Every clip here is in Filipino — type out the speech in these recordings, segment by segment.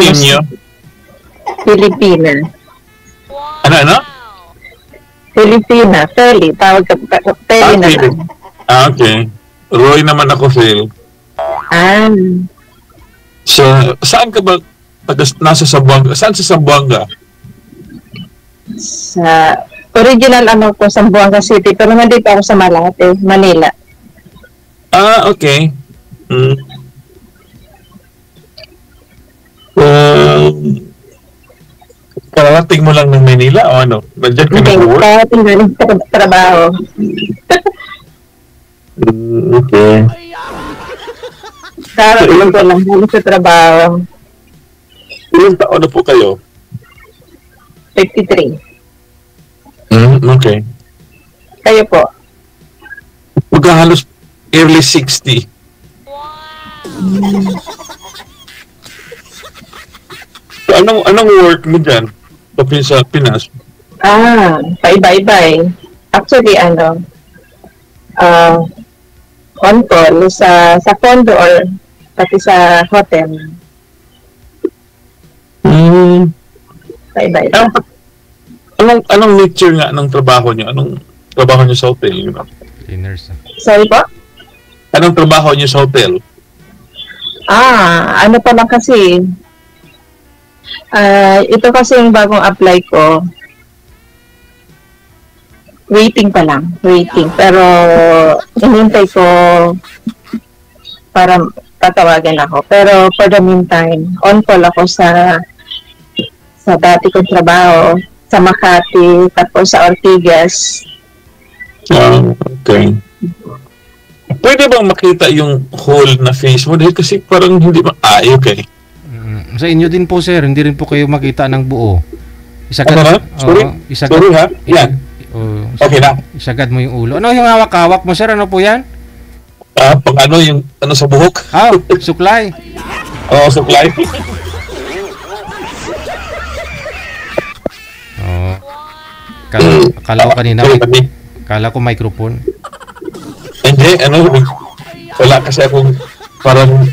name Mas niyo? Filipina. Ano? Filipina. Feli. Tawag ka. Feli na Philip. lang. Okay. Roy naman ako, Phil. Ah. So, saan ka ba? Nasa Zamboanga. Saan sa Zamboanga? Sa original ano ko, Zamboanga City. Pero nandito ako sa Malate, Manila. Okay. Kararating mo lang ng Manila o ano? Nandiyan ka Hindi, nag-work? karating galing sa trabaho. Okay. Karating ko lang galing sa trabaho. Ilang taon na po kayo? 53. Okay. Kayo po? Maghahalos early 60. So, anong work mo dyan? Sa Pinas? Paiba-iba. Actually, on call sa condo or pati sa hotel. Paiba-iba. Anong nature nga ng trabaho niyo? Anong trabaho niyo sa hotel? Cleaners. Sorry po? Anong trabaho niyo sa hotel? Ano pa lang kasi, ito kasi yung bagong apply ko. Waiting pa lang. Waiting. Pero, inintay ko para tatawagan ako. Pero, for the meantime, on call ako sa dati kong trabaho, sa Makati, tapos sa Ortigas. Okay. Pwede bang makita yung whole na face mo? Dahil kasi parang hindi okay. Sa inyo din po, sir. Hindi rin po kayo makita ng buo. Isagad, Ano na? Sorry? Sorry ha? Yan. Okay na. Isagad mo yung ulo. Ano yung hawak-hawak mo, sir? Ano po yan? Pang yung sa buhok? Suklay. Supply. Akala ko kanina, akala ko microphone. Hindi, wala kasi akong parang...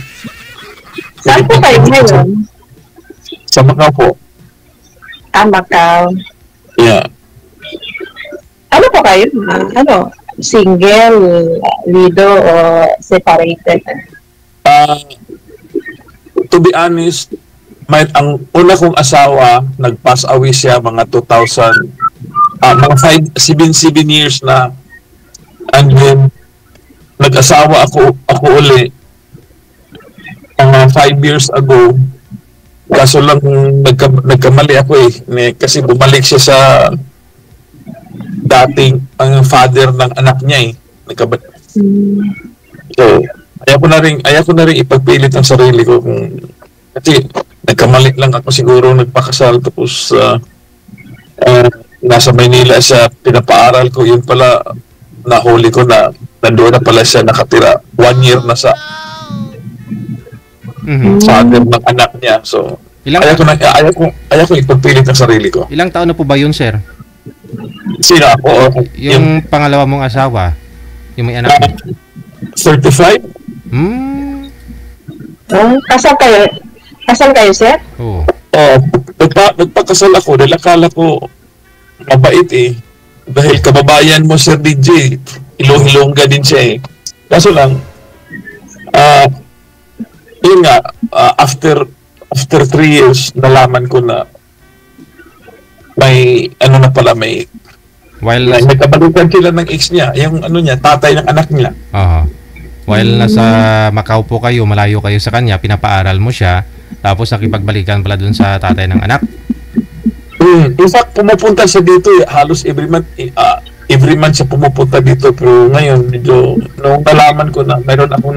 Saan po kayo ngayon? Sa Macau po. Macau. Yeah. Ano po kayo? Single, widow, o separated? To be honest, ang una kong asawa, nag-pass away siya mga 2000, mga 7 years na. And then, nag-asawa ako uli mga 5 years ago. Kaso lang nagkamali ako kasi bumalik siya sa dating ang father ng anak niya So, ayaw ko na rin ipagpilit ang sarili ko kasi nagkamali lang ako siguro nagpakasal tapos nasa Maynila siya pinapaaral ko, yun pala nahuli ko na nandoon na pala siya nakatira 1 year na sa father ng anak niya. So, ayaw ko ipagpilit ang sarili ko. Ilang taon na po ba yun, sir? Sino ako? Yung pangalawa mong asawa, yung may anak mo? 35? Kasal kayo, sir? Oo. Nagpakasal ako dahil akala ko mabait dahil kababayan mo, Sir DJ, ilong-ilongga din siya Kaso lang, yun nga, after 3 years, nalaman ko na may nagkabalikan sila ng ex niya, yung tatay ng anak niya. While nasa Macau po kayo, malayo kayo sa kanya, pinapaaral mo siya, tapos nakipagbalikan pala dun sa tatay ng anak. In fact, pumupunta siya dito halos every month siya pumupunta dito, pero ngayon medyo nung nalaman ko na mayroon akong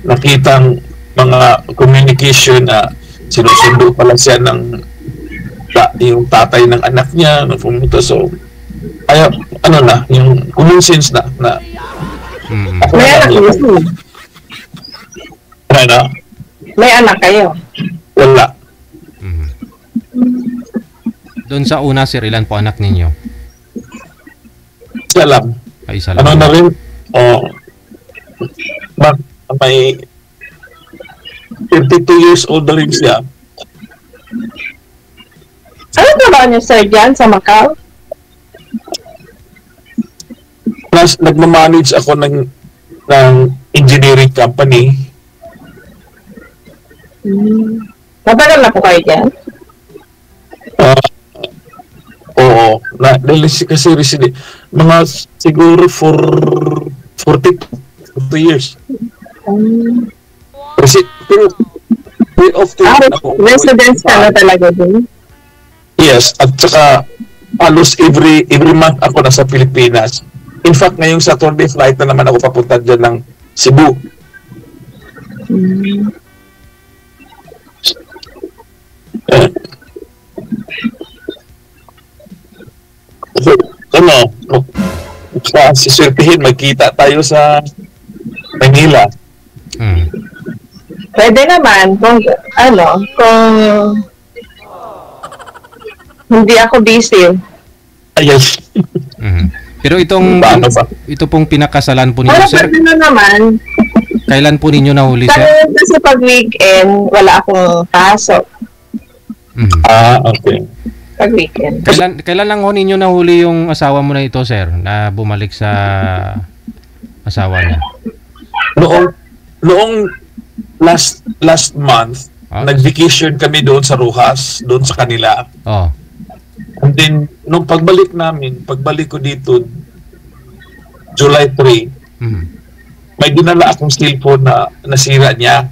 nakitang mga communication na sinusundo pala siya ng yung tatay ng anak niya na pumunta, so yung common sense na may anak kayo? May anak kayo? Wala. Doon sa una, sir, ilan po anak ninyo? Isa lang. Isa lang. Na rin, may 52 years old na rin siya. Ano trabaho niyo, sir, dyan sa Macau? Plus, nagmamanage ako ng engineering company. Matagal na po kayo dyan? Ah, oo. Dahil kasi resident, mga siguro for 42 years. Pero way of Residence ka na talaga din? Yes, at saka halos every month ako nasa Pilipinas. In fact, ngayong Saturday flight na naman ako papunta dyan ng Cebu. So, ano, siswertihin, magkita tayo sa Manila. Pwede naman kung hindi ako busy. Ayun. Pero ito pong pinakasalan po ninyo, Pero sir, pwede na naman. kailan po ninyo nahuli, sir? Kasi pag weekend, wala akong pasok. Okay. Pag weekend. Kailan lang ho ninyo nahuli yung asawa mo na ito, sir, na bumalik sa asawa niya? Noong last month, nag-vacation kami doon sa Rojas, doon sa kanila. Oh. And then, nung pagbalik ko dito, July 3, may dinala akong cellphone na nasira niya.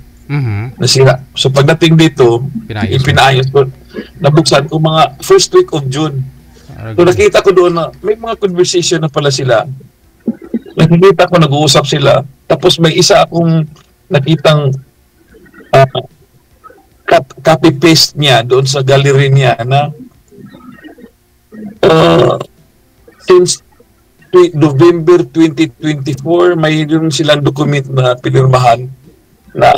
Nasira. So, pagdating dito, ipinayos ko. Nabuksan ko mga first week of June. So, nakita ko doon na may mga conversation na pala sila. Nakikita ko, nag-uusap sila. Tapos, may isa akong nakitang copy-paste niya doon sa gallery niya na since November 2024, mayroon silang document na pinirmahan na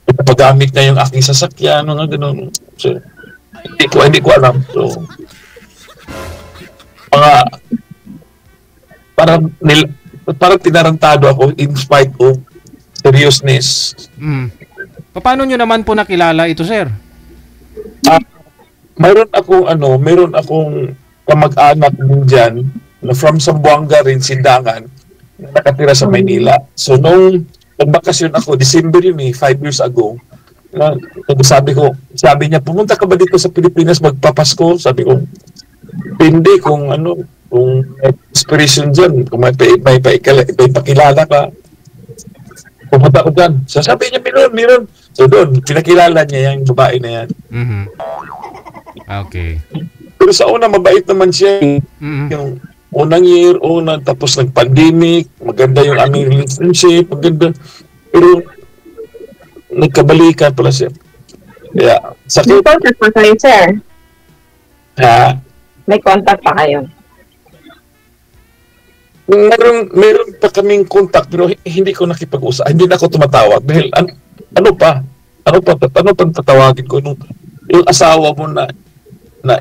napagamit na yung aking sasakyan, mga ganun. So, hindi ko alam. So, parang tinarantado ako in spite of seriousness. Paano nyo naman po nakilala ito, sir? Mayroon akong kamag-anak din dyan na from Zamboanga rin, Sindangan, na nakatira sa Maynila. So, nung nagbakasyon ako, December yun 5 years ago, sabi niya, pumunta ka ba dito sa Pilipinas magpapasko? Sabi ko, hindi, kung may inspiration dyan, kung may pakilala ka, pumunta ko dyan. So, sabi niya, meron. So, doon, pinakilala niya yung babae na yan. Okay. Pero sa una, mabait naman siya. Yung unang year, tapos nag-pandemic, maganda yung aming relationship, maganda. Pero, nagkabalikan pala siya. Kaya, May contact pa kayo, sir? Ha? May contact pa kayo? Meron pa kaming contact, pero hindi ko nakipag-usap. Hindi na ako tumatawag. Dahil, ano pa tatawagin ko yung asawa mo na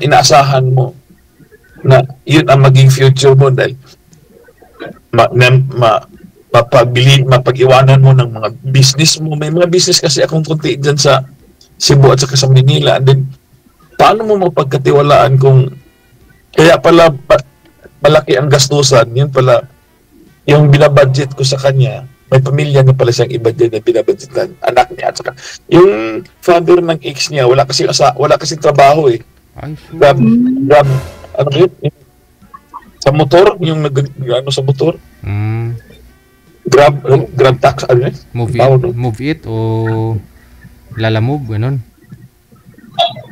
inaasahan mo na yun ang maging future mo dahil mapag-iwanan mo ng mga business mo. May mga business kasi akong konti dyan sa Cebu at saka sa Manila. And then, paano mo mapagkatiwalaan kung kaya pala malaki ang gastusan, yun pala yung binabudget ko sa kanya, may pamilya na pala siyang iba dyan na binabudgetan, anak niya at saka yung father ng ex niya, wala kasi trabaho eh. Grab, ano yun? Sa motor, yung sa motor. Grab tax, ano yun? Move it o Lalamove, ganun.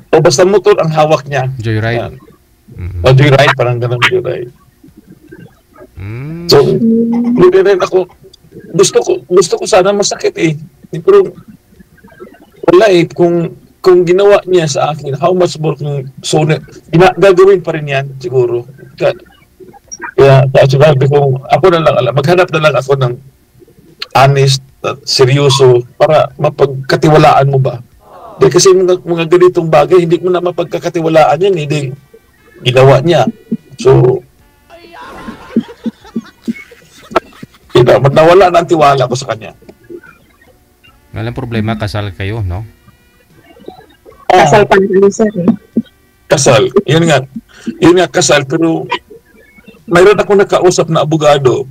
O basta motor ang hawak niya. Joyride. O joyride, parang ganun joyride. So, hindi rin ako, gusto ko sana masakit eh. Pero, wala eh, kung ginawa niya sa akin, how much more kung gagawin pa rin yan, siguro. Kaya sabi ko, ako na lang, maghanap na lang ako ng honest at seryoso para mapagkatiwalaan mo ba. Dahil kasi mga ganitong bagay, hindi mo na mapagkakatiwalaan yan, hindi ginawa niya. So, nawala na ang tiwala ko sa kanya. Walang problema, kasal kayo, no? Kasal pa rin, sir. kasal. Yun nga kasal, pero mayroon ako nakausap na abogado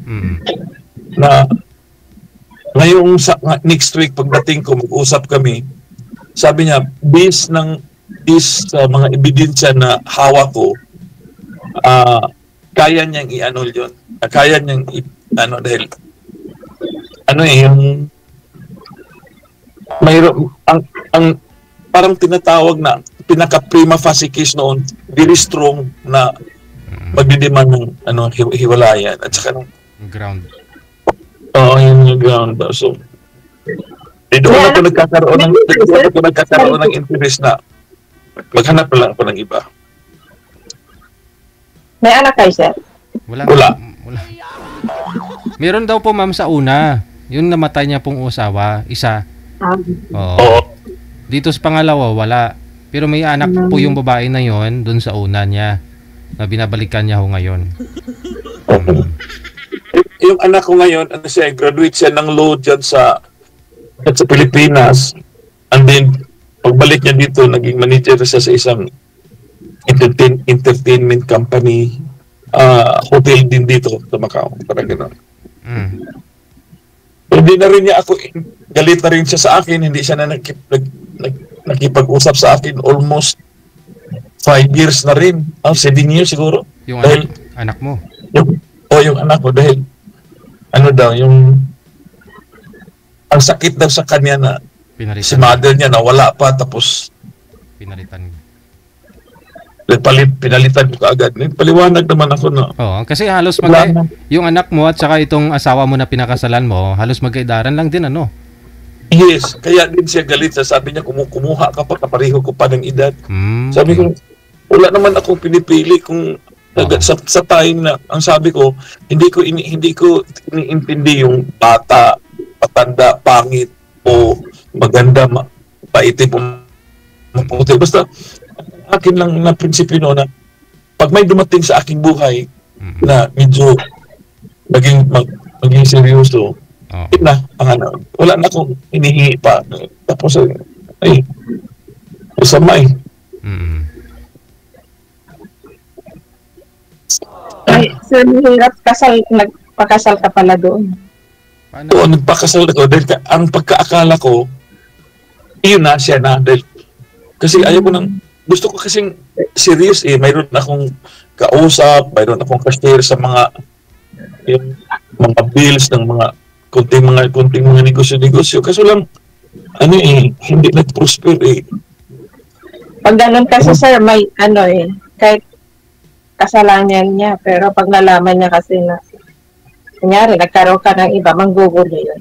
na ngayong next week pagdating ko mag-usap kami, sabi niya based sa mga ebidensya na hawak ko, kaya niyang i-annul yun. Kaya niyang dahil yung mayroon ang parang tinatawag na pinaka-prima facie case noon, very strong na magdidiman ng hiwalayan at saka ng ground. Oo, yung ground. So, doon ako nagkakaroon ng interest na maghanap na lang ako ng iba. May anak kayo, sir? Wala. Meron daw po, ma'am, sa una. Yung namatay niya pong asawa, isa. Oo. Oo. Dito sa pangalawa, wala. Pero may anak po yung babae na yon dun sa una niya na binabalikan niya ho ngayon. Yung anak ko ngayon, graduate siya ng law dyan sa Pilipinas. And then, pagbalik niya dito, naging manager siya sa isang entertainment company, hotel din dito sa Macau. Parang gano'n. Hindi na rin niya ako, galit na rin siya sa akin, hindi siya na nakipag-usap sa akin almost 5 years na rin. 7 years siguro. Yung dahil, anak mo? Yung anak ko, dahil ang sakit daw sa kanya na pinalitan si mother niya nawala pa, tapos pinalitan. Pinalitan ko kaagad. Paliwanag naman ako na. Oo, kasi halos yung anak mo at saka itong asawa mo na pinakasalan mo, halos magkaidaran lang din, ano? Yes, kaya din siya galit. Sabi niya, kumuha ka pa, kapareho ko pa ng edad. Sabi ko, wala naman akong pinipili kung sa time na, ang sabi ko, hindi ko iniintindi yung bata, patanda, pangit, o maganda, paitim, maputi. Basta, akin lang na prinsipyo no, na pag may dumating sa aking buhay na medyo maging seryoso, wala na akong hinihingi pa. Tapos, masama eh. Ay, sir, hirap nagpakasal ka pala doon. Oo, nagpakasal ako dahil ang pagkaakala ko, iyon na siya na. Dahil, kasi ayaw ko gusto ko kasing serious eh. Mayroon akong kausap, mayroon akong cashier sa mga bills ng mga kunting mga negosyo. Kaso lang, hindi nag-prosper eh. Pag ganun kasi, sir, may kahit kasalanan niya, pero pag nalaman niya kasi na kunyari, nagkaroon ka ng iba, manggugulo yun.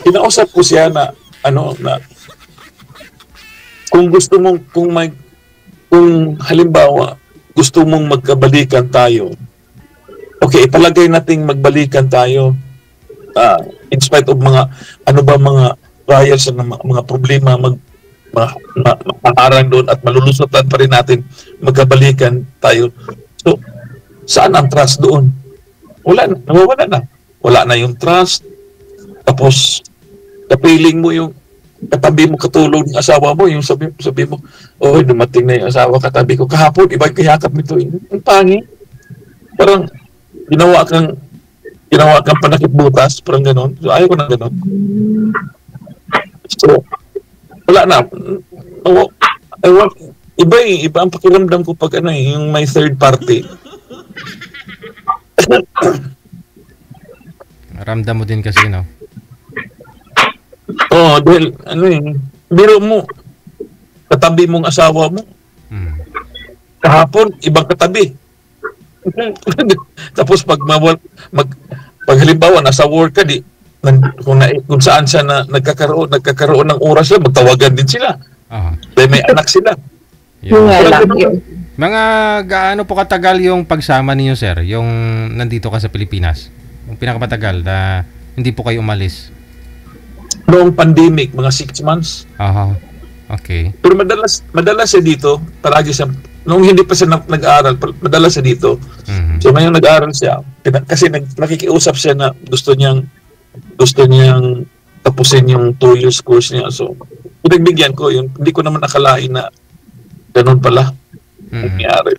Kinausap ko siya na kung gusto mong kung halimbawa gusto mong magkabalikan tayo, okay, ipalagay nating magbalikan tayo in spite of mga mga trials at mga problema maharang doon at malulusutan pa rin natin, magkabalikan tayo. So, saan ang trust doon? Nawawala na. Wala na yung trust. Tapos, kapiling mo yung katabi mo, katulog ng asawa mo, yung sabi mo, dumating na yung asawa katabi ko. Kahapon, iba yung kayakap nito. Ang pangi. Parang, ginawa kang panakit butas, parang gano'n. So, ayaw ko na gano'n. So, wala na. Iba ang pakiramdam ko pag yung may third party. Ramdam mo din kasi, no? Oo, dahil, biro mo, katabi mong asawa mo. Kahapon, ibang katabi. Tapos pag halimbawa, nasa work ka, kung saan siya nagkakaroon ng oras lang, magtawagan din sila. Dahil may anak sila. Mga gaano po katagal yung pagsama ninyo, sir? Yung nandito ka sa Pilipinas? Yung pinakamatagal na hindi po kayo umalis? Noong pandemic, mga 6 months. Okay. Pero madalas siya dito. Palagi siya, nung hindi pa siya nag-aaral, madalas siya dito. So ngayon nag-aaral siya. Kasi nakikiusap siya na gusto niyang tapusin yung 2 years course niya. So, pinagbigyan ko yun. Hindi ko naman akalain na ganun pala Mm. nangyari.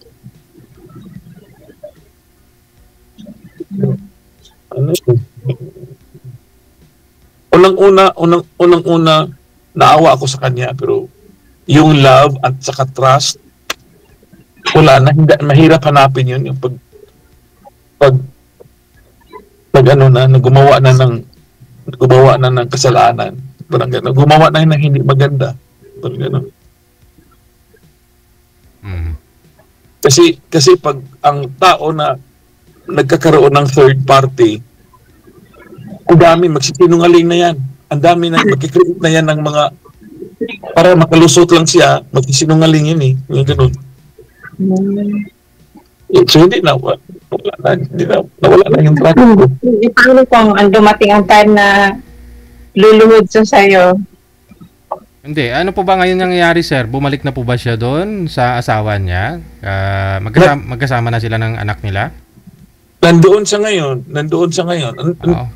Ano yun? Unang-una, naawa ako sa kanya, pero yung love at saka trust, wala na, hindi, mahirap hanapin yun, yung pag ano na, gumawa na ng kasalanan, parang gano'n, gumawa na ng hindi maganda, parang gano'n. Mm. Kasi pag ang tao na nagkakaroon ng third party, ang dami magsisinungaling na yan. Ang dami na magkikreate na yan ng mga para makalusot lang siya, magsisinungaling yun eh. Yung ganun. So hindi na, nawala na yung trust ko. Paano kung dumating ang time na luluhod siya sa'yo? Hindi. Ano po ba ngayon nangyayari, sir? Bumalik na po ba siya doon sa asawa niya? Magkasama na sila ng anak nila? Nandoon siya ngayon. Oo.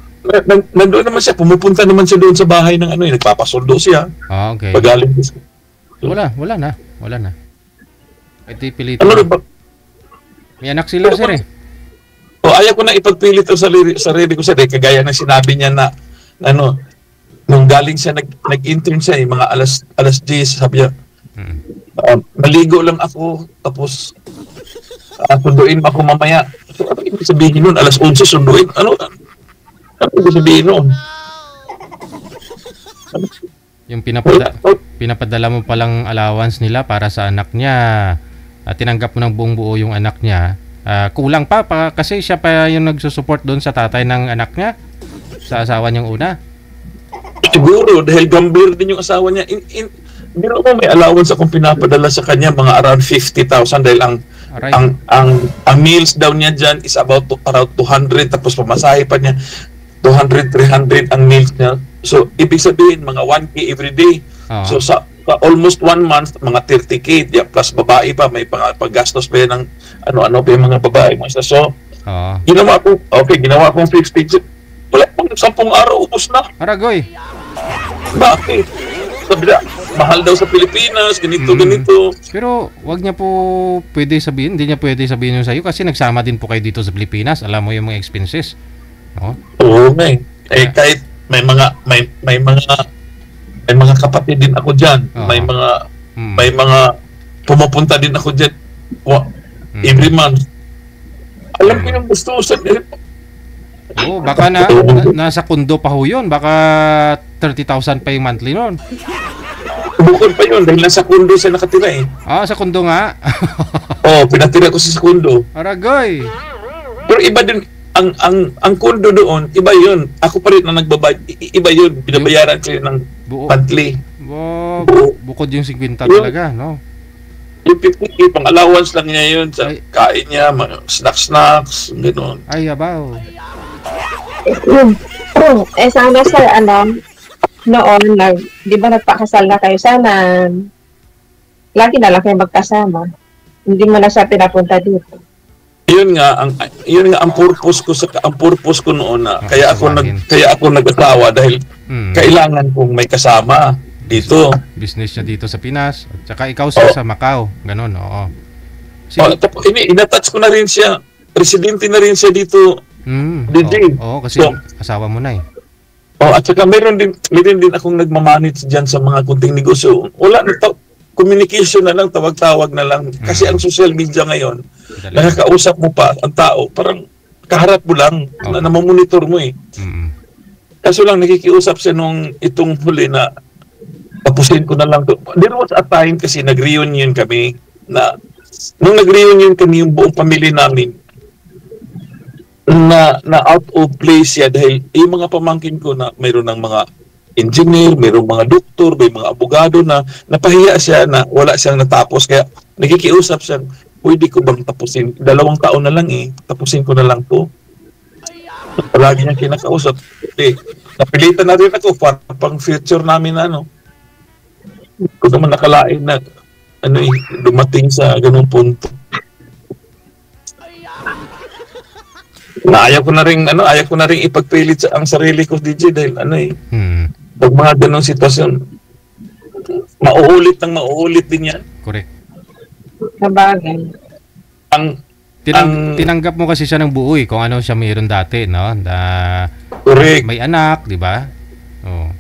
Nandoon naman siya. Pumupunta naman siya doon sa bahay ng ano, nagpapasundo siya. Oh, okay. Pagaling siya. Wala na. Ito pilitin. Ano ba? May anak sila, sir eh. O ayaw ko na ipagpilit ang sarili ko, sir. Kagaya ng sinabi niya na ano, nung galing siya, nag-intern siya mga alas 10, sabi niya, maligo lang ako, tapos sunduin mo ako mamaya. So, ano ibig sabihin nun? Alas 11 sunduin? Ano ibig sabihin nun? Yung pinapadala mo palang allowance nila para sa anak niya, tinanggap mo ng buong buo yung anak niya, kulang pa kasi siya pa yung nagsusupport doon sa tatay ng anak niya, sa asawa niyang una. Siguro, dahil gambler din yung asawa niya. Biro mo, may allowance akong pinapadala sa kanya, mga around 50,000 dahil ang meals daw niya dyan is around 200, tapos pamasahe pa niya 200, 300 ang meals niya. So, ibig sabihin, mga 1K every day. So, sa almost 1 month, mga 30K, plus babae pa, may paggastos pa yan ng ano-ano pa yung mga babae mo. So, ginawa kong 50. Wala pang 10 araw, ubos na. Aragoy. Bakit? Sabi na, mahal daw sa Pilipinas, ganito. Pero wag niya po hindi niya pwede sabihin yun sa'yo kasi nagsama din po kayo dito sa Pilipinas. Alam mo yung mga expenses. No? Oo, kahit may mga kapatid din ako diyan. May mga pumupunta din ako diyan every month. Alam ko yung gustusan. Baka nasa kondo pa ho yun. Baka 30,000 pa yung monthly nun. Bukod pa yun dahil nasa kondo siya nakatira eh. Sa kondo nga. Pinatira ko sa kondo. Aragoy. Pero iba din ang kondo doon, iba yun. Ako pa rin na nagbabayad. Iba yun. Binabayaran ko yun ng monthly. Bukod yung 50 talaga, no? Yung 50, pang allowance lang niya yun sa kain niya, mga snacks, gano'n. Ay, abaw. Sana sir, noon, di ba nagpakasal na kayo, sana lagi na lang kayo magkasama. Hindi mo na siya pinapunta dito. Yun nga ang purpose ko noon na kaya ako nag-asawa dahil kailangan kong may kasama dito. Business niya dito sa Pinas at saka ikaw sa Macau, ganun, oo. Tapos ina-touch ko na rin siya. Residente na rin siya dito. Kasi asawa mo na eh. At saka meron din akong nagmamanage diyan sa mga kunting negosyo. Wala na communication na lang, tawag-tawag na lang. Kasi ang social media ngayon, nakakausap mo pa ang tao, parang kaharap mo lang, na namamonitor mo eh. Kaso lang nakikiusap siya itong huli na tapusin ko na lang to. There was a time kasi nag-reunion kami na nung nag-reunion kami yung buong pamilya namin na out of place siya dahil yung mga pamangkin ko na mayroon ng mga engineer, mayroong mga doktor, may mga abogado na napahiya siya na wala siyang natapos. Kaya nakikiusap siya, pwede ko bang tapusin? 2 taon na lang tapusin ko na lang to. Palagi niya kinakausap. Napilitan na rin ako para pang future namin na Hindi ko naman nakalain na dumating sa ganung punto. Ayaw ko na rin ipagpilit ang sarili ko, DJ, dahil pag mga ganong sitwasyon, mauulit din yan. Correct. Sabagay. Ang Tinanggap mo kasi siya ng buo kung ano siya mayroon dati, no? Na correct. may anak, di ba? Oh.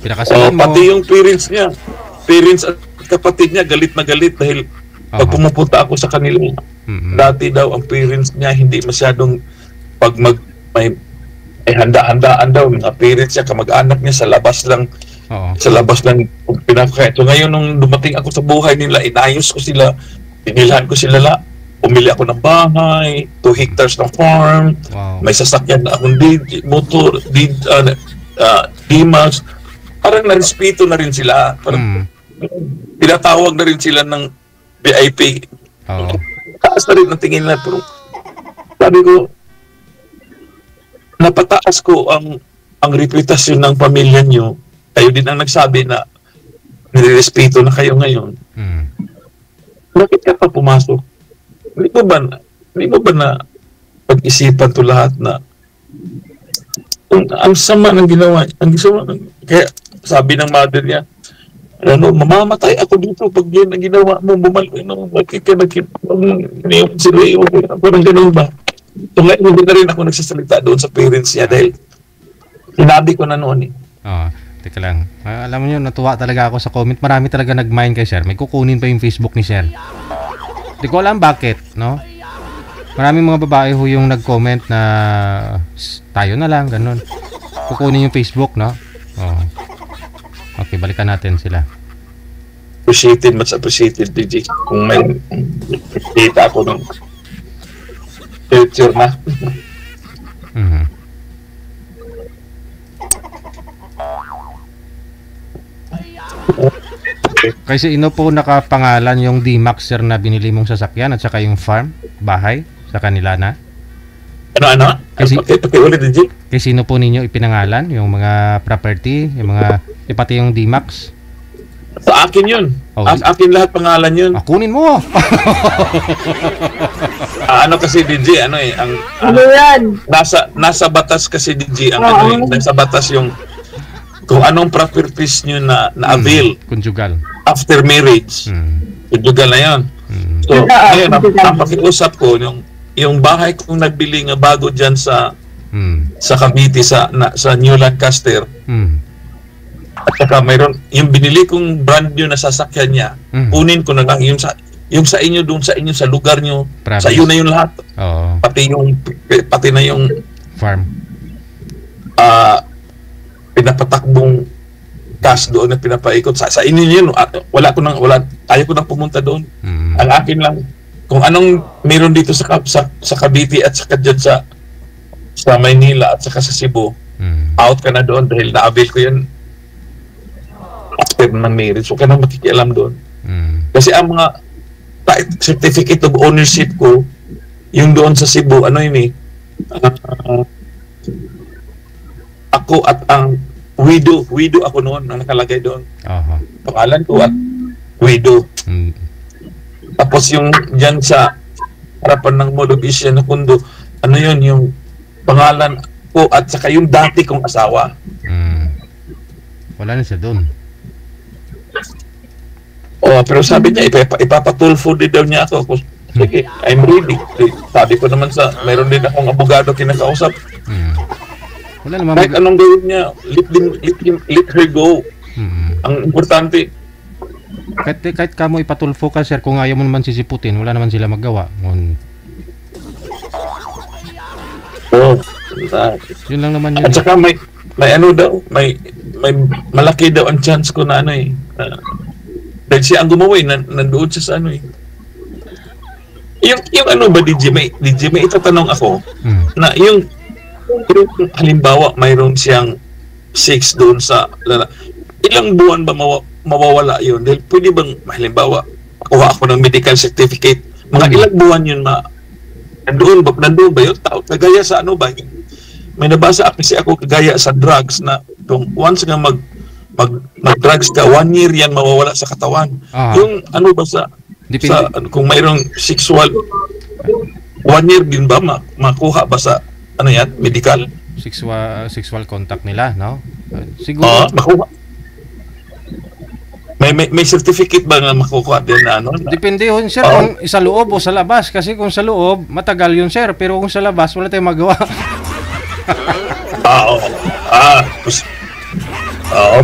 Pinakasalan mo. Pati yung parents at kapatid niya galit na galit dahil pag pumupunta ako sa kanila, dati daw ang parents niya hindi masyadong pag may handa-handaan daw mga parents niya, kamag-anak niya sa labas lang. Sa labas lang pinakain. So ngayon nung dumating ako sa buhay nila, inayos ko sila, pinilhan ko sila umili ako ng bahay, 2 hectares ng farm, may sasakyan na akong motor, D-Max. Parang narespeto na rin sila. Parang pinatawag na rin sila ng VIP. Taas na rin ang tingin nila. Pero sabi ko, napataas ko ang reputasyon ng pamilya nyo. Kayo din ang nagsabi na nirespeto na kayo ngayon. Bakit ka pa pumasok? Hindi mo ba na pag-isipan to lahat na ang sama ng ginawa, kaya sabi ng mother niya, mamamatay ako dito pag yan ang ginawa mo, bakit ka parang ganun ba? So ngayon hindi na rin ako nagsasalita doon sa parents niya dahil sinabi ko na noon Teka lang. Alam mo nyo, natuwa talaga ako sa comment. Marami talaga nag-mine kay Sir. May kukunin pa yung Facebook ni Sir. Hindi ko alam bakit, no? Maraming mga babae yung nag-comment na tayo na lang, ganun. Kukunin yung Facebook, no? Okay, balikan natin sila. Much appreciated, DJ. Kung may data ako ng future na. Kasi ino po nakapangalan yung D-Max Sir na binili mong sasakyan at saka yung farm, bahay sa kanila na? Ano? Kasi ulit, DJ? Kasi sino po ninyo ipinangalan yung mga property, yung mga pati yung D-Max? Sa akin yun. Akin lahat pangalan yun. Kunin mo. Ano kasi DJ, ano yan? Nasa batas kasi DJ, nasa batas yung kung anong properties nyo na avail. Conjugal. After marriage. Conjugal na yun. So, ngayon, ang pakiusap ko, yung bahay kong nagbili nga bago dyan sa Cavite, sa New Lancaster, at saka mayroon, yung binili kong brand new na sasakyan niya, kunin ko na lang yung sa inyo doon, sa inyo, sa lugar nyo, sa iyo na yung lahat. Pati na yung farm. Pinapatakbong cash doon na pinapaikot sa inyo yun. Ayaw ko nang pumunta doon. Ang akin lang, kung anong meron dito sa Cavite at saka dyan sa Maynila at saka sa Cebu, out ka na doon dahil na-avail ko yun after ng marriage. So, ka nang makikialam doon. Kasi ang mga certificate of ownership ko, yung doon sa Cebu, ako at ang widow ako noon ang nakalagay doon. Pangalan ko at widow. Tapos yung dyan sa harapan ng Mologisya na kundo, yung pangalan ko at saka yung dati kong asawa. Wala na siya doon. Pero sabi niya, ipapatulfo din daw niya ako. Sige, I'm ready. Sabi ko naman mayroon din akong abogado kinakausap. Wala naman. Kahit anong gawin niya, let her go. Ang importante. Kahit kamo ipatulfo ka, Sir, kung ayaw mo naman sisiputin, wala naman sila magawa. Yun lang naman yun. At saka may malaki daw ang chance ko na dahil siya ang gumawa nandoon siya sa yung ba DJ, may itatanong ako na yung halimbawa mayroon siyang 6 doon sa ilang buwan ba mawawala yun? Dahil pwede bang halimbawa kuha ako ng medical certificate, mga ilang buwan yun nandoon ba yun? Kagaya sa ba? May nabasa kasi ako kagaya sa drugs na kung once nga mag-drugs ka, 1 year yan mawawala sa katawan. Yung ba kung mayroong sexual 1 year din ba makuha ba sa medical? Sexual contact nila, no? Siguro. Makuha. may certificate ba na makukuha din na ano? Depende yun, sir, kung sa loob o sa labas. Kasi kung sa loob, matagal yun, sir. Pero kung sa labas, wala tayong magawa. Oo.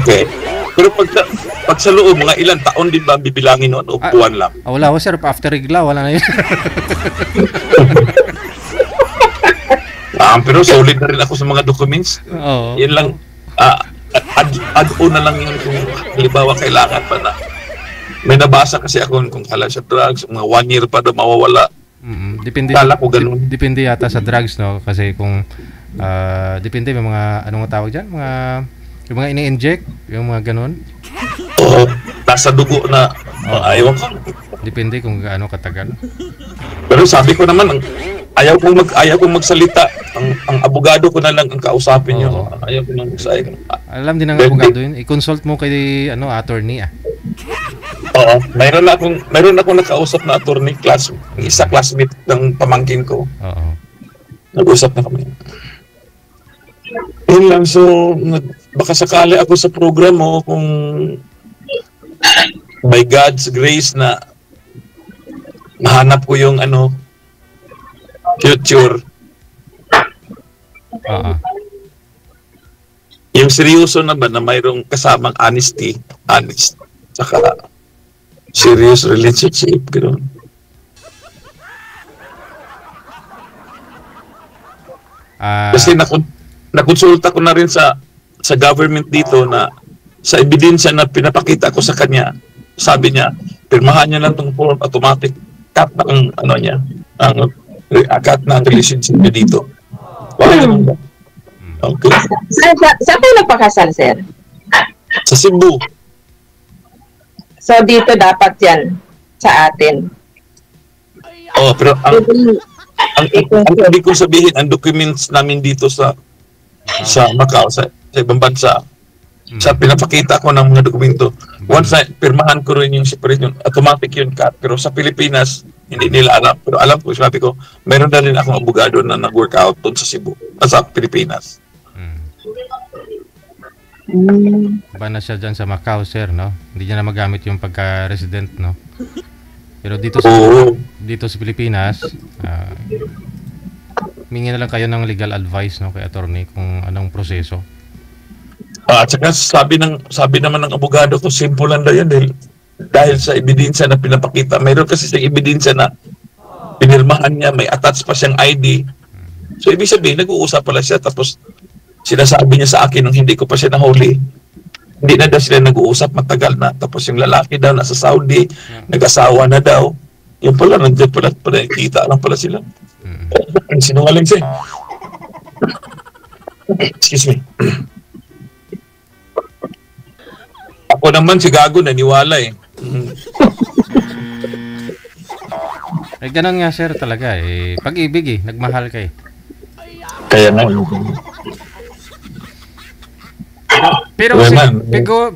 Okay. Pero pag sa loob, mga ilang taon din ba bibilangin noon o buwan lang? Wala ko, sir. After igla, wala na yun. Pero solid na rin ako sa mga documents. Oo. Yan lang, add-on na lang yun kung halimbawa kailangan pa na. May nabasa kasi ako kung kala sa drugs, mga 1 year pa daw mawawala. Depende, Kala ko ganun. depende yata sa drugs, no? Kasi kung, depende, may mga, anong tawag dyan? Yung mga ini-inject, yung mga ganun. Oo, nasa dugo na, ayaw ko. Depende kung gaano katagal. Pero sabi ko naman, ayaw kong magsalita. Ang abogado ko na lang ang kausapin niyo. Ayaw ko nang magsabi. Alam din ng abogado yun. I-consult mo kay attorney. Oo, mayroon akong nakausap na attorney, isa classmate ng pamangkin ko. Oo. Nag-usap na kami. Yun lang, so baka sakali ako sa program mo kung by God's grace na mahanap ko yung future. Yung seryoso na ba na mayroong kasamang honest, saka serious relationship, gano'n. Kasi nakonsulta ko na rin sa government dito na sa ebidensya na pinapakita ko sa kanya, sabi niya, pirmahan niya lang itong form, automatic cut na ang cut na ang relationship niya dito. Okay. Saan kayo nagpakasal, sir? Sa Cebu. So, dito dapat yan sa atin. Pero ang ibig kong sabihin, ang documents namin dito sa Macau, sa ibang bansa, sa pinapakita ko ng mga dokumento, once na pirmahan ko rin yung separation, automatic yun cut. Pero sa Pilipinas, hindi nila alam. Pero alam ko, sabi ko, meron na rin akong abogado na nag-work out doon sa Cebu, sa Pilipinas. Ba na siya dyan sa Macau, sir, no? Hindi niya na magamit yung pagka-resident, no? Pero dito sa Pilipinas, humingi na lang kayo ng legal advice, no, kay attorney kung anong proseso. At saka sabi naman ng abogado ko, simple lang daw yan dahil sa ebidensya na pinapakita. Mayroon kasi sa ebidensya na pinirmahan niya, may attach pa siyang ID. So ibig sabihin, nag-uusap pala siya, tapos sinasabi niya sa akin nung hindi ko pa siya nahuli. Hindi na daw sila nag-uusap, matagal na. Tapos yung lalaki daw nasa Saudi, nag-asawa na daw. Yung pala, nandiyan pala, kita lang pala sila. Sinungaling siya. Excuse me. Ako naman si Gago, naniwala eh. Ganun nga, sir, talaga eh. Pag-ibig nagmahal ka eh. Kaya nga. Pero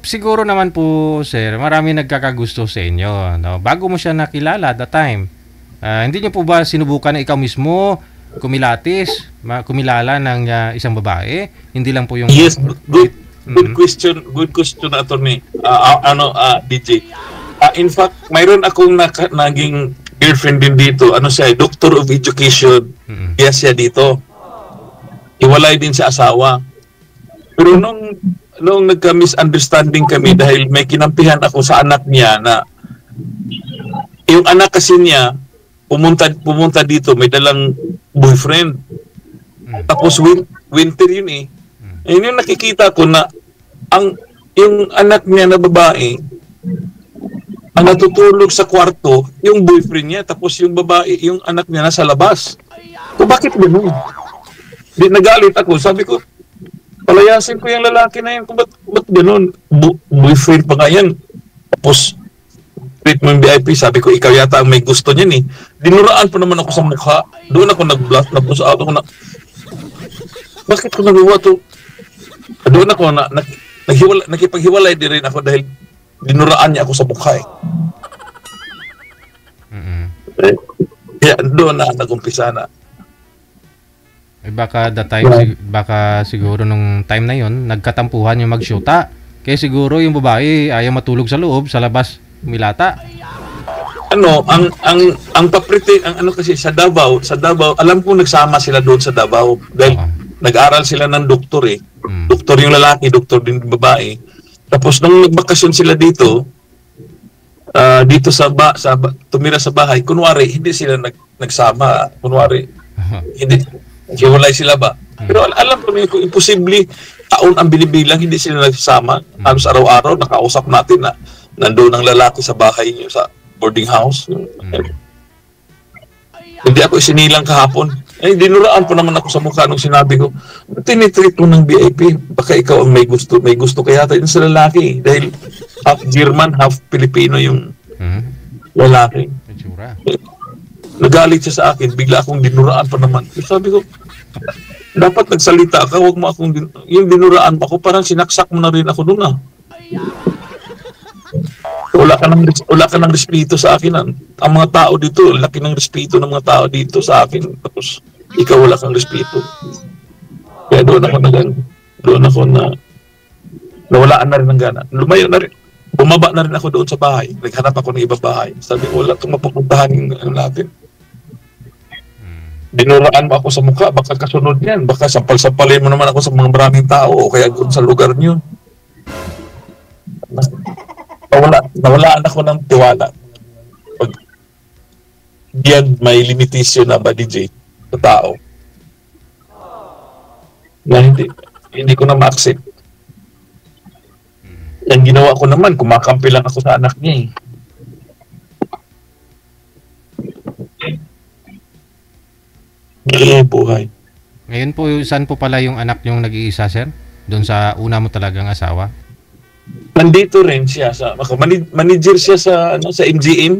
siguro naman po, sir, marami nagkakagusto sa inyo, no? Bago mo siya nakilala at the time, hindi niyo po ba sinubukan na ikaw mismo kumilala ng isang babae? Hindi lang po yung... Yes, good question, attorney. DJ. In fact, mayroon akong naging girlfriend din dito. Siya, Doctor of Education. Yes, siya dito. Iwalay din sa asawa. Pero nung nagka-misunderstanding kami dahil may kinampihan ako sa anak niya na yung anak kasi niya pumunta dito, may dalang boyfriend. Tapos winter yun eh. Yun yung nakikita ko na yung anak niya na babae ang natutulog sa kwarto, yung boyfriend niya, tapos yung babae, yung anak niya nasa labas. So bakit gano'n? Di nagalit ako. Sabi ko, palayasin ko yung lalaki na yun. Ba't gano'n? Boyfriend pa nga yan. Tapos, treatment VIP, sabi ko, ikaw yata ang may gusto niyan eh. Dinuraan pa naman ako sa mukha. Doon ako nag-blast, tapos ako na, bakit ko nagawa to? Doon ako nakipaghiwalay din rin ako dahil dinuraan niya ako sa mukha eh. Kaya doon na nag-umpisa na. Baka siguro nung time na yon nagkatampuhan yung magsyuta. Kaya siguro yung babae ayaw matulog sa loob, sa labas, milata. Ang paprete, ang ano kasi sa Davao, alam ko nagsama sila doon sa Davao dahil Oo. nag-aral sila ng doktor eh. Mm. Doktor yung lalaki, doktor din yung babae. Tapos nung nagbakasyon sila dito, dito tumira sa bahay, kunwari hindi sila nagsama, kunwari hindi hiwalay sila ba. Pero alam ko na imposible taon ang binibilang hindi sila nagsama. Halos araw-araw nakausap natin na nandoon ang lalaki sa bahay niyo sa boarding house. Hindi ako isinilang kahapon. Dinuraan pa naman ako sa mukha nung sinabi ko, tinitreat mo ng VIP, baka ikaw ang may gusto kaya tayo sa lalaki. Dahil half German, half Filipino yung lalaki. Itsura. Nagalit siya sa akin, bigla akong dinuraan pa naman. Sabi ko, dapat nagsalita ka, huwag mo akong, yung dinuraan pa ko, parang sinaksak mo na rin ako doon ah. Wala ka ng respeto sa akin. Ang mga tao dito, laki ng respeto ng mga tao dito sa akin. Tapos, ikaw wala kang respeto. Kaya doon ako nawalaan na rin ng gana. Lumayo na rin. Bumaba na rin ako doon sa bahay. Naghanap ako ng ibang bahay. Sabi ko, wala itong mapupuntahan yung natin. Dinuraan mo ako sa mukha, baka kasunod yan. Baka sampal-sampalin mo naman ako sa mga maraming tao o kaya doon sa lugar niyo. Nawalaan ako ng tiwala. Pag diyan may limitasyon na ba, DJ, sa tao, na hindi ko na ma-accept. Ang ginawa ko naman, kumakampi lang ako sa anak niya buhay. Ngayon po, saan po pala yung anak nyong nag-iisa, sir? Doon sa una mo talagang asawa? Nandito rin siya manager siya sa MGM,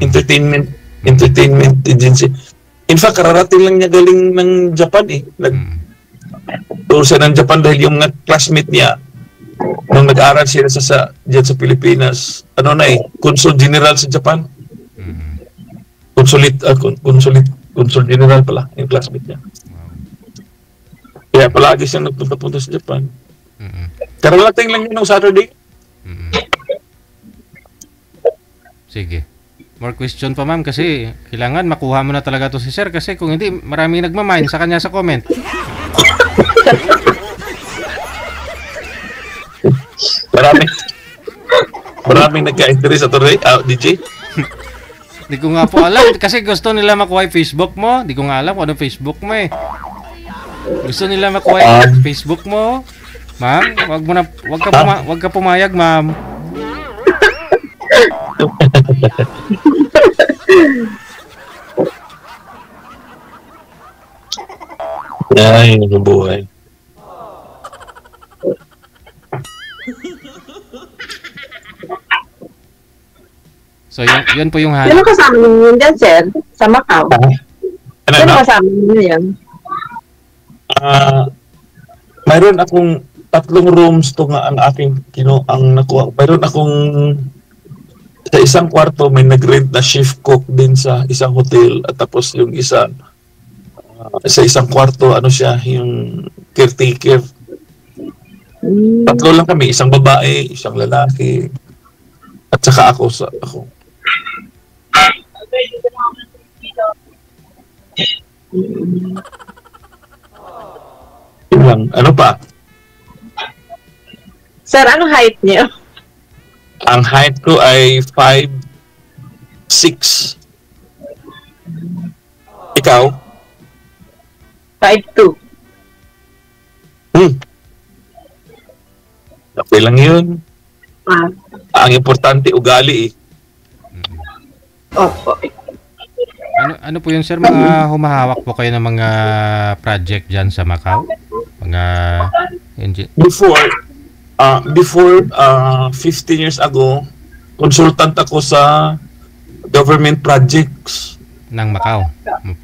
Entertainment Agency. In fact, kararating lang niya galing ng Japan eh. Nag-tour siya ng Japan dahil yung classmate niya nung nag-aral siya diyan sa Pilipinas, Consul General sa Japan. Consul General pala yung classmate niya. Kaya palagi siyang nagpunta sa Japan. Kararating lang yun ng Saturday. Sige. More question pa, ma'am, kasi kailangan makuha mo na talaga to si sir kasi kung hindi, maraming nagmamine sa kanya sa comment. Maraming nagka-interest sa today, DJ. Di ko nga po alam kasi gusto nila makuha yung Facebook mo. Di ko nga alam kung anong Facebook mo eh. Gusto nila makuha yung Facebook mo. Ma'am, wag ka pumayag, ma'am. Ay, nabubuhay. So, yun po yung Sino kasama niyo dyan, sir? Sa Macau? Sino kasama niyo yan? Mayroon akong 3 rooms to nga ang aking ang nakuha. Mayroon akong sa isang kwarto may nag-rent na chef cook din sa isang hotel at tapos yung isa sa isang kwarto siya yung caretaker. 3 lang kami, isang babae, isang lalaki at saka ako. Yun lang. Ano pa? Sir, anong height niyo? Ang height ko ay 5'6". Ikaw? 5'2". Okay lang yun. Ang importante, ugali eh. Opo. Ano po yun, sir? Mga humahawak po kayo ng mga project dyan sa Macau? Mga Before 15 years ago, consultant ako sa government projects ng Macau.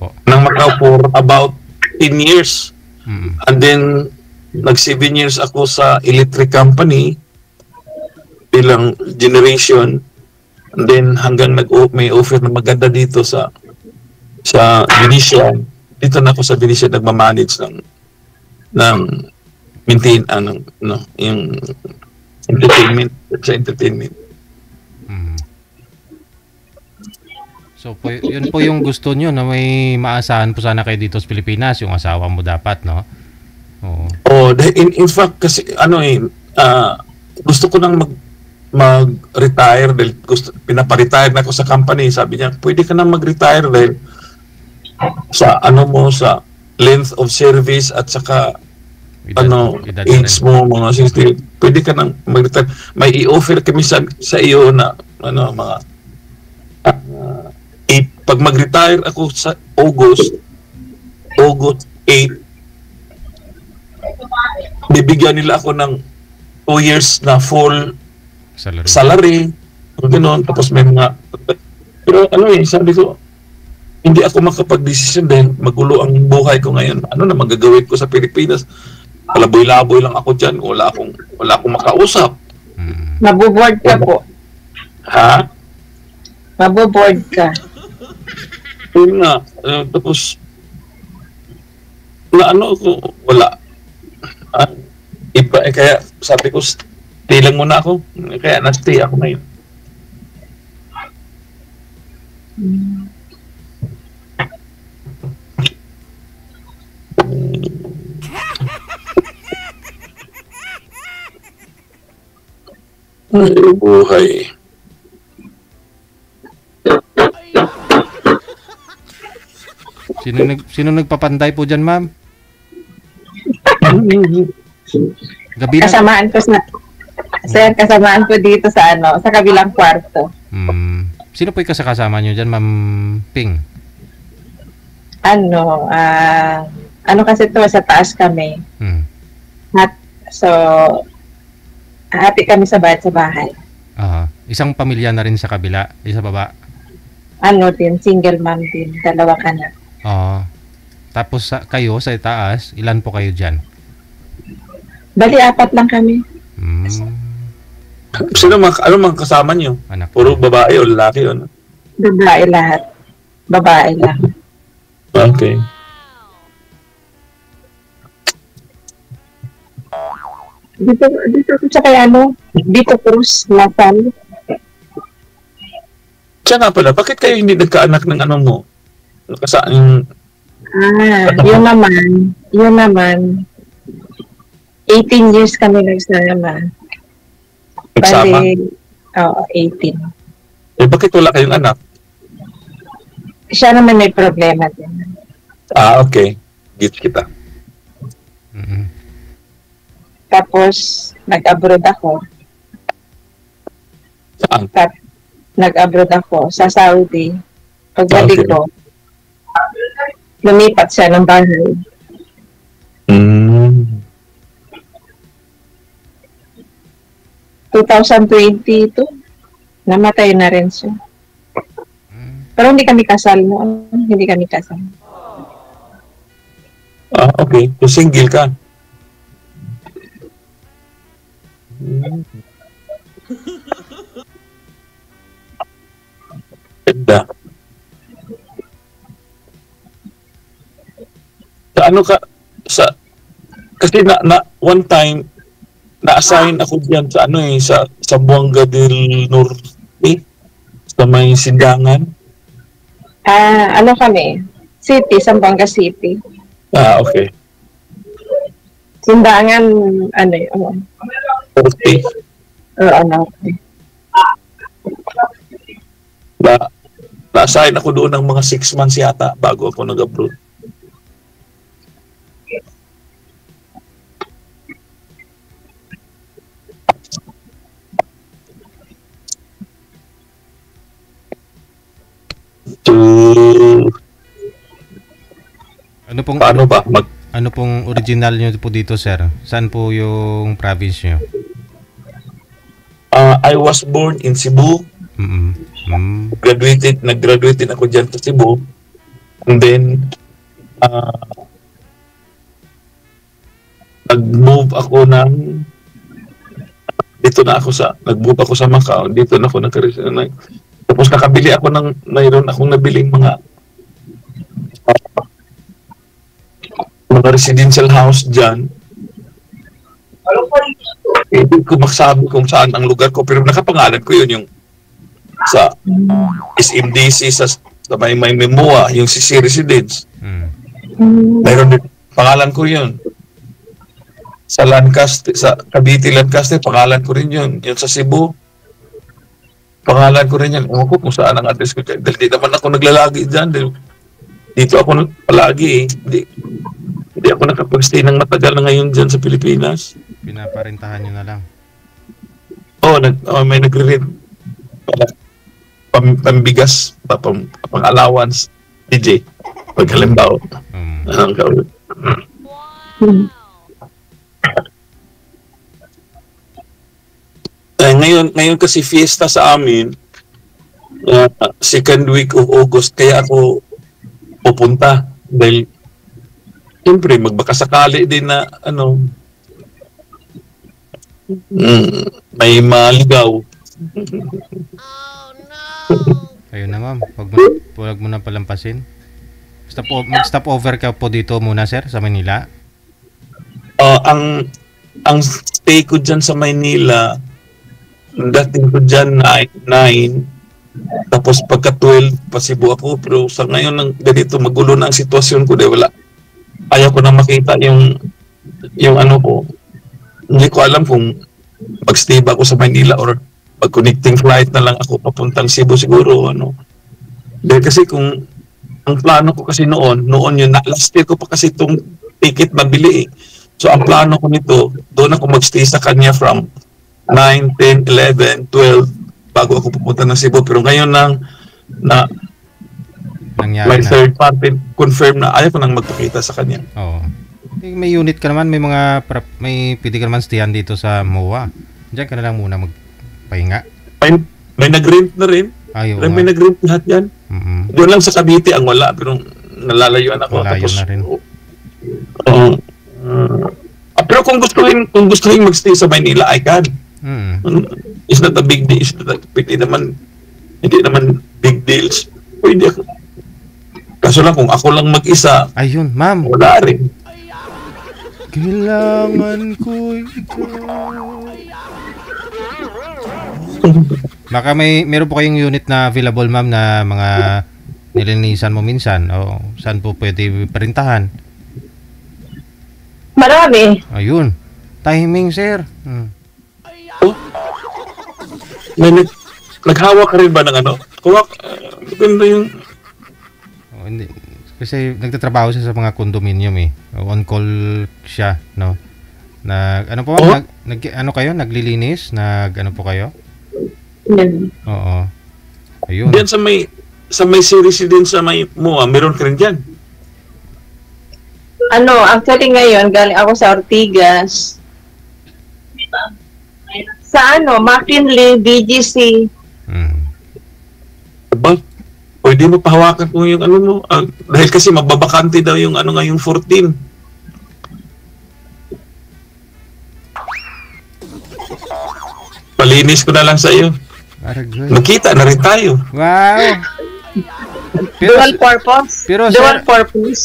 Po. Ng Macau for about 10 years. And then, 7 years ako sa electric company bilang generation. And then, hanggang may offer na maganda dito sa Venetian. Dito na ako sa Venetian nagmamanage ng maintain yung entertainment. Sa entertainment. Mm. So po, yun po yung gusto nyo na may maasahan po sana kayo dito sa Pilipinas, yung asawa mo dapat, no? Oo. Oh, in fact kasi gusto ko nang mag-retire dahil pinaparetire na ako sa company. Sabi niya, pwede ka nang mag-retire dahil sa sa length of service at saka Edad age mo, mga 60, pwede ka nang mag-retire. May i-offer kami sa iyo na mga pag mag-retire ako sa August 8, bibigyan nila ako ng 2 years na full salary, gano'n. Tapos may mga, pero sabi ko, hindi ako makapag-desisyon dahil magulo ang buhay ko ngayon. Ano na magagawin ko sa Pilipinas? Palaboy-laboy lang ako dyan. Wala akong makausap. Maboboard ka po. Ha? Maboboard ka. Yun nga. Tapos, wala. Kaya sabi ko, stay lang muna ako. Kaya na-stay ako ngayon. Ay, buhay. Sino nagpapanday po dyan, ma'am? Gabi na. Kasamaan ko Sir, kasamaan ko dito sa sa kabilang kwarto. Sino po yung kasama nyo dyan, ma'am Ping? Kasi to sa taas kami. So, happy kami sa bahay. Isang pamilya na rin sa kabila, isa baba. Single mom din, 2 anak. Tapos kayo sa taas, ilan po kayo dyan? Bali, 4 lang kami. Sino mga kasama nyo? Anak. Puro babae o lalaki o? Babae lahat. Babae lang. Okay. Dito sa dito Cruz, Lasal. Siya nga pala, bakit kayo hindi nagkaanak ng mo? Yun naman, 18 years kami nagsama. Nagsama? Bali, 18. Bakit wala kayong anak? Siya naman may problema din. Okay. Gets kita. Tapos, nag-abroad ako. Saan? Nag-abroad ako sa Saudi. Pagbalik ko, lumipat siya ng bahay. 2022, namatay na rin siya. Pero hindi kami kasal, no? Hindi kami kasal. Okay. So, single ka? Ganda. Kasi one time, na-assign ako diyan sa Buanga del Norte, sa may Sindangan. Kami? City, Zamboanga City. Okay. Sindangan, Okay. Na-assign ako doon ng mga 6 months yata bago ako nag-abroad. Paano ba? Ano pong original nyo po dito, sir? Saan po yung province nyo? I was born in Cebu. Nag-graduate din ako dyan sa Cebu. And then, nag-move ako nag-move ako sa Macau. Dito na ako nagka-resign. Tapos nakabili ako mayroon akong nabiling mga residential house dyan. Hindi ko masabi kung saan ang lugar ko, pero nakapangalan ko yun, yung sa SMDC, sa may Memua, yung CC Residence. Mayroon din, pangalan ko yun. Sa Lancaster, sa Cavite Lancaster, pangalan ko rin yun. Yun sa Cebu, pangalan ko rin yan. Ewan ko kung saan ang address ko. Dahil di naman ako naglalagi dyan. Dito ako palagi eh. Hindi ako nakapag-stay ng matagal na ngayon dyan sa Pilipinas. Pinaparentahan nyo na lang. May nagre-rent. Pambigas, pang-allowance. DJ. Pag halimbawa. Ngayon kasi fiesta sa amin, second week of August, kaya ako pupunta. Dahil, siyempre, magbakasakali din na, may maligaw. Ayun na ma'am, huwag mo na palampasin. Mag-stop over ka po dito muna sir, sa Manila. Ang stay ko dyan sa Maynila, dating ko dyan 9, tapos pagka 12, pasibo ako. Pero sa ngayon, ganito, magulo na ang sitwasyon ko. Wala. Ayaw ko na makita yung ko. Hindi ko alam kung mag-stay ba ako sa Manila or mag-connecting flight na lang ako papuntang Cebu siguro. Dahil kasi kung ang plano ko kasi noon yun, last year ko pa kasi itong ticket nabili eh. So ang plano ko nito, doon ako mag-stay sa kanya from 9, 10, 11, 12 bago ako pupunta ng Cebu. Pero ngayon may third party confirm na ayaw ko nang magpakita sa kanya. Oo. May unit ka naman, may pwede ka naman stayan dito sa MOA. Diyan ka na lang muna magpahinga. May nag-rent na rin. May nag-rent lahat yan. Doon lang sa Cavite ang wala, pero nalalayuan ako. Malayo na rin. Pero kung gusto rin magstay sa Manila, I can. It's not a big deal. Hindi naman big deals. Pwede ako. Kaso lang kung ako lang mag-isa, ayun, ma'am. Wala rin. Kailangan ko ikaw. Baka meron po kayong unit na available ma'am na mga nilinisan mo minsan o saan po pwede perintahan? Marami. Ayun. Timing sir. May naghawak ka rin ba ng Hawak, maganda yung... Hindi. Kasi nagtatrabaho siya sa mga condominium eh. On call siya, no? Ano po? Naglilinis? Ano po kayo? Oo. Ayun. Diyan sa may series din sa may MOA, meron ka rin dyan. Actually ngayon, galing ako sa Ortigas. Sa McKinley, BGC. Diba? Pwede mo pahawakan kung yung mo. Dahil kasi mababakante daw yung ngayong 14. Palinis ko na lang sa iyo. Magkita na rin tayo. Wow! Dual purpose.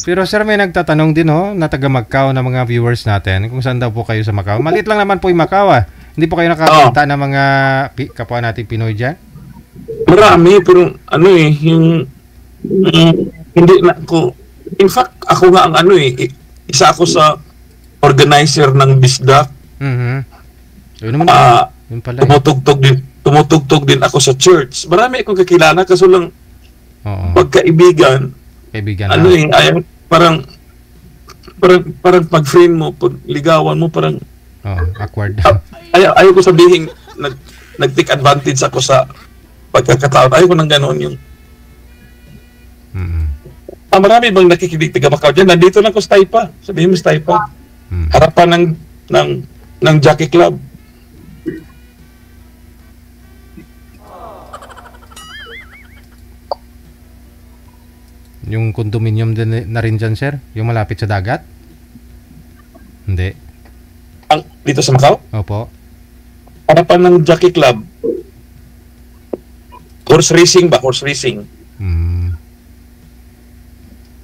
Pero sir, may nagtatanong din na taga Macau na mga viewers natin kung saan daw po kayo sa Macau. Maliit lang naman po yung Macau Hindi po kayo nakakita ng mga kapwa nating Pinoy dyan? Marami, pero hindi na ako. In fact, ako nga ang isa ako sa organizer ng BISDA. Yun naman. Yun pala. Tumutugtog din ako sa church. Marami akong kakilala kaso lang pagkaibigan. Parang pag-friend mo, pag ligawan mo, parang awkward. Ayaw ko sabihin nag-take advantage ako sa pagkakataon. Ayaw ko nang gano'n yung marami bang nakikinig taga Macau dyan? Nandito lang ko sa Taipa. Sabihin mo sa Taipa. Harapan ng Jockey Club. Yung condominium din na rin dyan, sir? Yung malapit sa dagat? Hindi. Dito sa Macau? Opo. Harapan ng Jockey Club. Horse racing ba? Horse racing.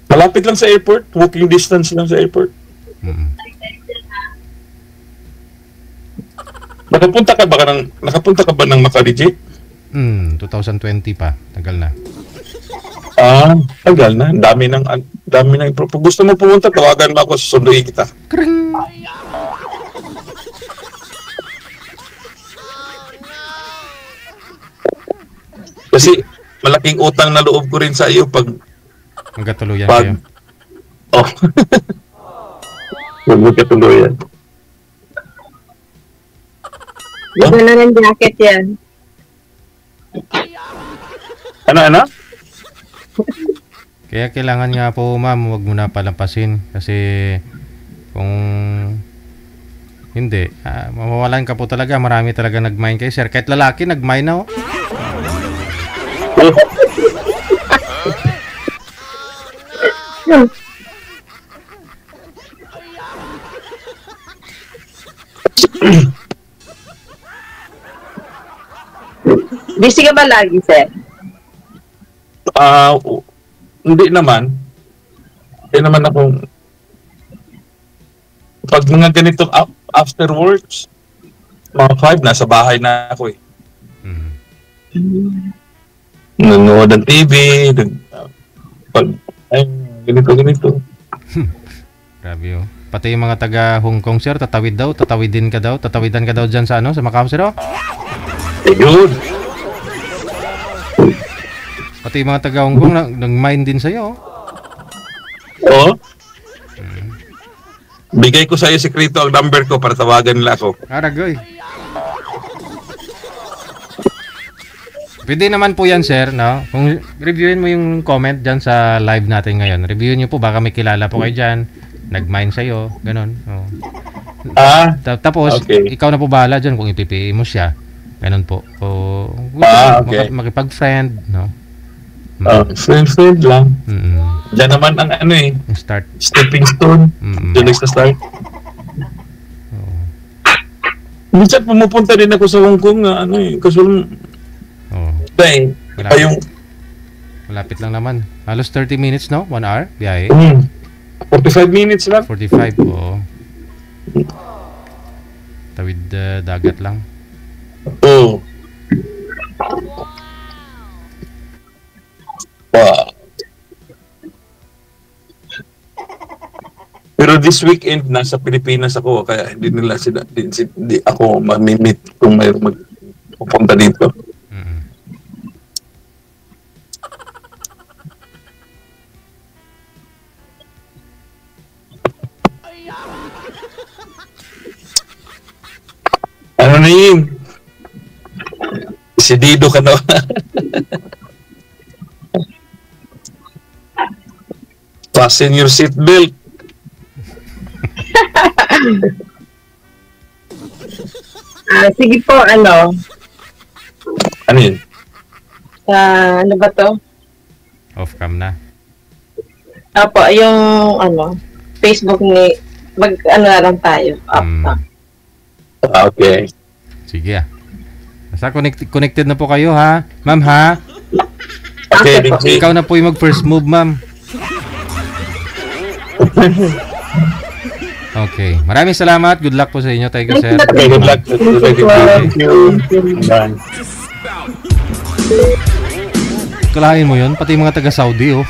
Malapit lang sa airport. Walking distance lang sa airport. Nakapunta ka ba ng Makati? 2020 pa. Tagal na. Tagal na. Dami ng Pag gusto mo pumunta, tawagan mo ako, susunduin kita. Kring! Kasi malaking utang na loob ko rin sa iyo pag Magkatuluyan kayo. Oh. Huwag mo katuluyan. Ganda na ng jacket yan. Ano? Kaya kailangan nga po, ma'am, huwag mo na palampasin. Kasi kung hindi, mawawalan ka po talaga. Marami talaga nag-mine kay sir. Kahit lalaki, nag-mine na, oh. Busy ka ba lagi, sir? Hindi naman. Hindi naman akong pag mga ganitong after works, mga 5, nasa bahay na ako eh. Nanonood ng TV, ganito. Grabe, oh. Pati yung mga taga Hong Kong, sir, tatawidan ka daw dyan sa Macau, sir, oh. Ayun. Pati yung mga taga Hong Kong, nag-mine din sa'yo, oh. Oo. Bigay ko sa iyo sekreto ang number ko para tawagan nila ako. Aragoy. Pwede naman po yan, sir, no? Kung reviewin mo yung comment dyan sa live natin ngayon, reviewin nyo po, baka may kilala po kayo dyan, nag-mine sa'yo, ganun. Oh. Tapos, okay. Ikaw na po bahala dyan kung ipipiin mo siya. Ganun po. O, okay. Makipag-friend, no? Friend lang. Mm-mm. Diyan naman ang Start. stepping stone. Diyan nagsa-start. Minsan pumupunta din ako sa Hong Kong na kaso Malapit lang naman. Halos 30 minutes, no? 1 hour, biyahe. 45 minutes lang. 45, oo. Tawid dagat lang. Oo. Wow. Pero this weekend nasa Pilipinas ako kaya hindi ako mamimit kung mayroong magpupunta dito. Ano na yun? Decidido ka na. Fasten your seatbelt. Sige po, ano? Ano yun? Ano ba to? Off-cam na. Opo, yung Facebook ni na lang tayo. Okay. Sige, Basta connected na po kayo, ha? Ma'am, ha? Okay, Ikaw na po yung mag-first move, ma'am. Okay. Maraming salamat. Good luck po sa inyo. Thank you, sir. Okay, good luck. Thank you. Bye. Kalahin mo yun. Pati mga taga-Saudi, oh.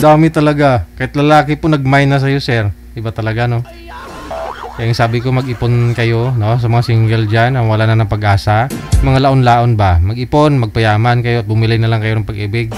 Dami talaga. Kahit lalaki po nag-mine na sa'yo, sir. Iba talaga, no? Kaya yung sabi ko, mag-ipon kayo, no? Sa mga single dyan, ang wala na ng pag-asa. Mga laon-laon ba? Mag-ipon, magpayaman kayo at bumili na lang kayo ng pag-ibig.